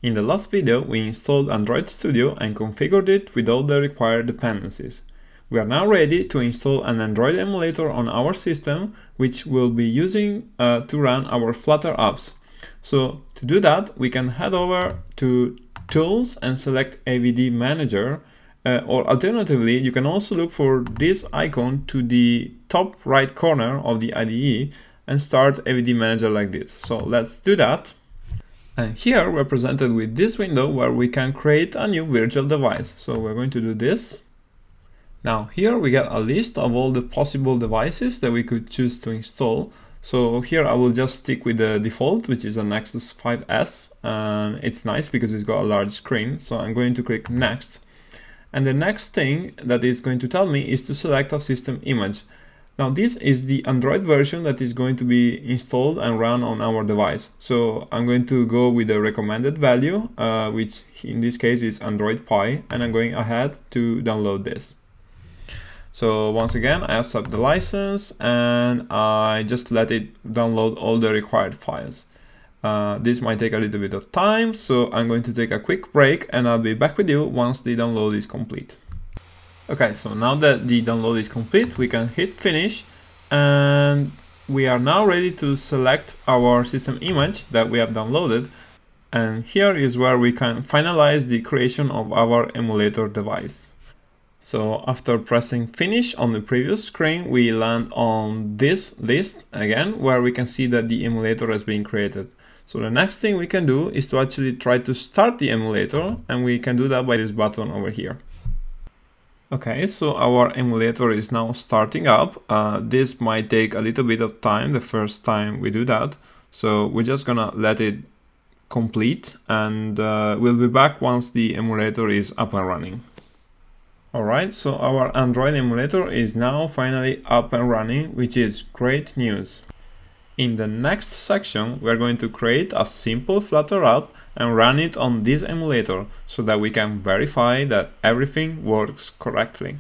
In the last video, we installed Android Studio and configured it with all the required dependencies. We are now ready to install an Android emulator on our system, which we'll be using to run our Flutter apps. So to do that, we can head over to Tools and select AVD Manager, or alternatively, you can also look for this icon to the top right corner of the IDE and start AVD Manager like this. So let's do that. And here we're presented with this window where we can create a new virtual device. So we're going to do this. Now here we get a list of all the possible devices that we could choose to install. So here I will just stick with the default, which is a Nexus 5S, and it's nice because it's got a large screen. So I'm going to click Next. And the next thing that it's going to tell me is to select a system image. Now this is the Android version that is going to be installed and run on our device. So I'm going to go with the recommended value, which in this case is Android Pie, and I'm going ahead to download this. So once again, I accept the license and I just let it download all the required files. This might take a little bit of time, so I'm going to take a quick break and I'll be back with you once the download is complete. Okay, so now that the download is complete, we can hit finish and we are now ready to select our system image that we have downloaded. And here is where we can finalize the creation of our emulator device. So after pressing finish on the previous screen, we land on this list again, where we can see that the emulator has been created. So the next thing we can do is to actually try to start the emulator, and we can do that by this button over here. Okay, so our emulator is now starting up. This might take a little bit of time the first time we do that. So we're just gonna let it complete and we'll be back once the emulator is up and running. Alright, so our Android emulator is now finally up and running, which is great news. In the next section, we're going to create a simple Flutter app and run it on this emulator so that we can verify that everything works correctly.